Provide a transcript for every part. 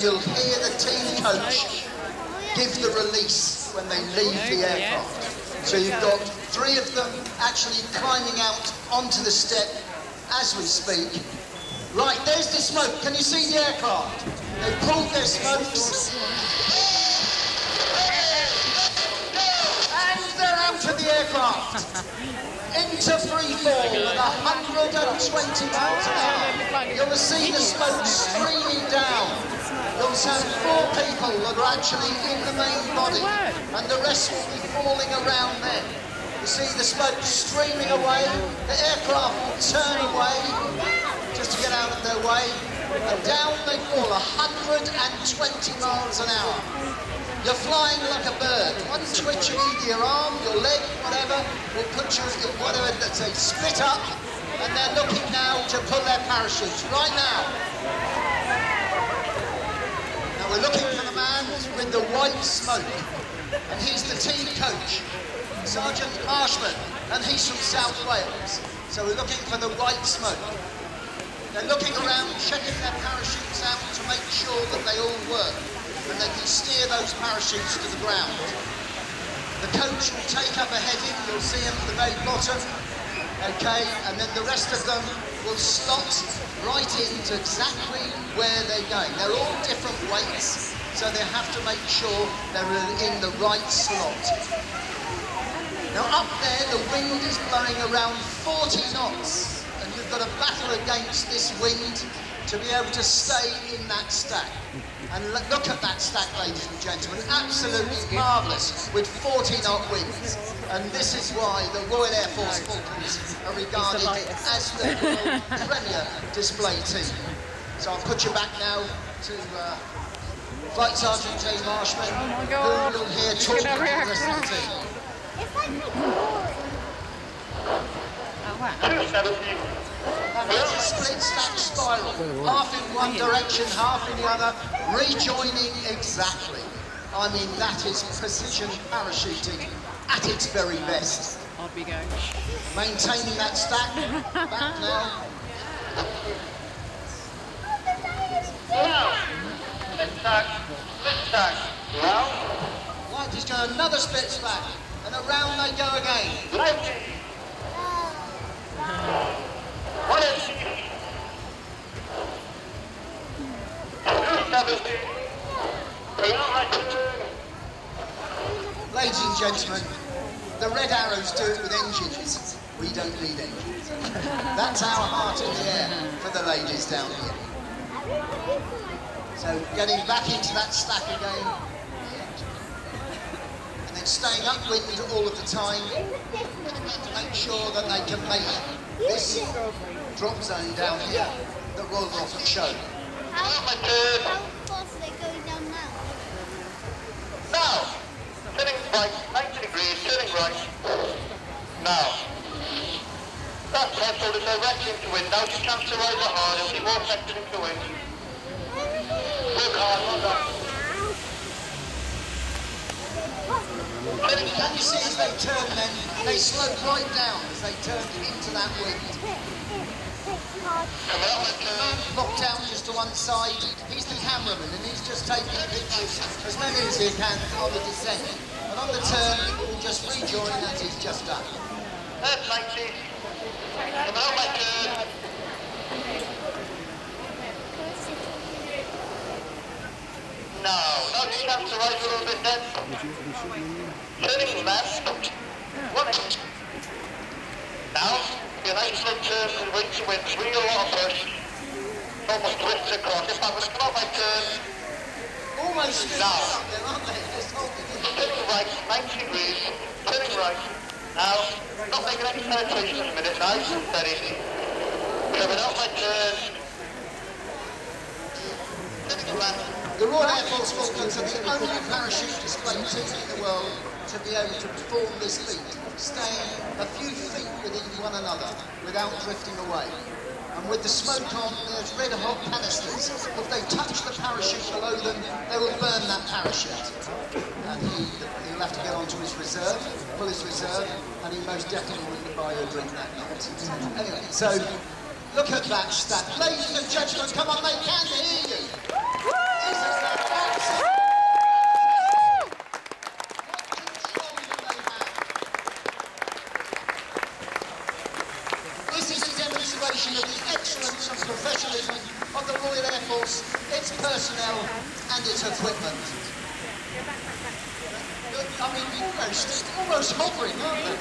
You'll hear the team coach give the release when they leave the aircraft. So you've got 3 of them actually climbing out onto the step as we speak. Right, there's the smoke. Can you see the aircraft? They've pulled their smokes. And they're out of the aircraft. Into free fall at 120 miles an hour. You'll see the smoke streaming down. You'll have 4 people that are actually in the main body, and the rest will be falling around them. You see the smoke streaming away. The aircraft will turn away just to get out of their way, and down they fall 120 miles an hour. You're flying like a bird. One twitch of either your arm, your leg, whatever, will put you in whatever, let's say, split up, and they're looking now to pull their parachutes right now. We're looking for the man with the white smoke, and he's the team coach, Sergeant Marshman, and he's from South Wales. So we're looking for the white smoke. They're looking around, checking their parachutes out to make sure that they all work, and they can steer those parachutes to the ground. The coach will take up a heading, you'll see him at the very bottom, okay, and then the rest of them will slot right into exactly where they're going. They're all different weights, so they have to make sure they're in the right slot. Now up there, the wind is blowing around 40 knots, and you've got to battle against this wind to be able to stay in that stack. And look at that stack, ladies and gentlemen, absolutely marvellous with 40-knot winds. And this is why the Royal Air Force Falcons are regarded as the world premier display team. So I'll put you back now to Flight Sergeant J. Marshman, who you'll hear talking to the rest of the team. It's a split stack spiral, half in one direction, half in the other, rejoining exactly. I mean, that is precision parachuting at its very best. I'll be going. Maintaining that stack, back now. Split stack, round. Right, just go another split stack, and around they go again. Ladies and gentlemen, the red arrows do it with engines. We don't need engines. That's our heart in the air for the ladies down here. So getting back into that stack again, and then staying upwind all of the time to make sure that they can make this drop zone down here that Royal Norfolk showed. How fast are they going down now? Now, turning right, 90 degrees, turning right. Now. That's penciled is directly into wind. Now you chance to rise it hard, it'll be more affected into wind. Work hard, not that. Can you see as they turn then, they slow right down as they turn into that wind. Come out and turn. Locked out just to one side. He's the cameraman and he's just taking pictures, as many as he can, on the descent. And on the turn, he'll just rejoin as he's just done. That's 90. Come out my turn. Now you chance to rise a little bit then. Turning left. Running. Now, your nice little turn and wing to wind, real lot of push. Almost twists across. If I'm going to come out my turn. Almost now. There, aren't they? Just holding it. Turning right, 90 degrees. Turning right. Now, not making any penetration in a minute. Nice and steady. Coming out my turn. Turning left. The Royal Air Force Falcons are the only parachute display team in the world to be able to perform this feat, staying a few feet within one another without drifting away. And with the smoke on, there's red hot canisters. If they touch the parachute below them, they will burn that parachute. And he'll have to get onto his reserve, pull his reserve, and he most definitely will buy a drink that night. Anyway, so look at that stack. Ladies and gentlemen, come on, they can hear you. personnel and its equipment. I mean, almost hovering, aren't they?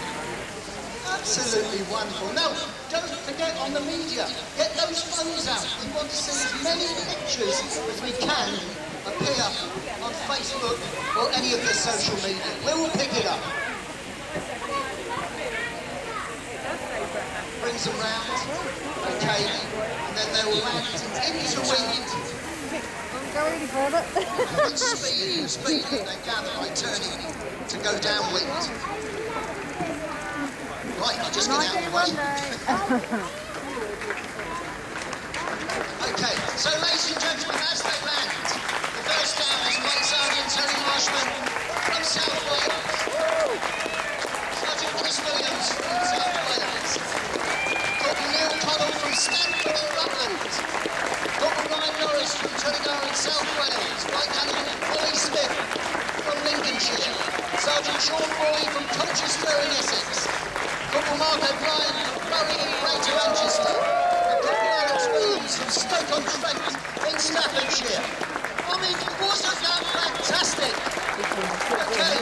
Absolutely wonderful. Now, don't forget on the media, get those phones out. We want to see as many pictures as we can appear on Facebook or any of the social media. We will pick it up. Brings them round, okay, and then they will land into wind. Don't go any further. With speed that they gather by turning to go downwind. Right, I'll just get out of the way. Okay, so ladies and gentlemen, as they land, the first down is Flight Sergeant Terry Marshman from South Wales. Sergeant Chris Williams from South Wales. Corporal Neil Connell from Stanford in Rutland. Corporal Ryan Norris from Tullingar in South Wales. Flight Admiral Polly Smith from Lincolnshire. Sergeant Sean Boy from Colchester in Essex. Corporal Mark O'Brien from Bury in Greater Manchester. And Corporal Alex Williams from Stoke-on-Trent in Staffordshire. I mean, wasn't that fantastic? Okay,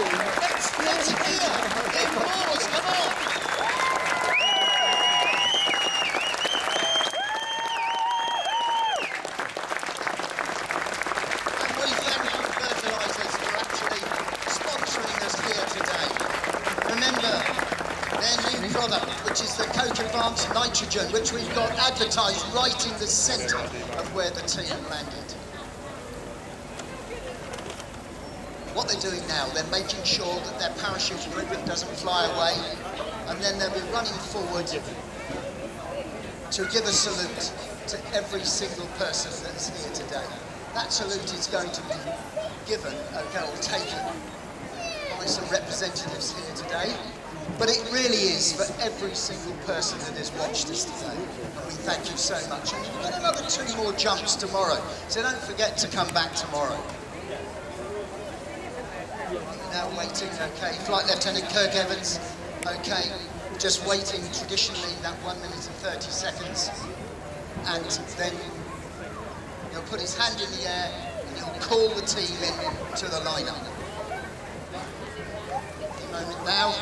let's hear the applause, come on. And we thank Fertilisers for actually sponsoring us here today. Remember, their new product, which is the Coke Advanced Nitrogen, which we've got advertised right in the centre of where the team landed. What they're doing now, they're making sure that their parachute equipment doesn't fly away, and then they'll be running forward to give a salute to every single person that's here today. That salute is going to be given, okay, or taken by some representatives here today. But it really is for every single person that has watched us today. And we thank you so much. And you've got another 2 more jumps tomorrow. So don't forget to come back tomorrow. Now waiting, okay, Flight Lieutenant Kirk Evans, okay, just waiting traditionally that 1 minute and 30 seconds. And then he'll put his hand in the air and he'll call the team in to the lineup. The moment now.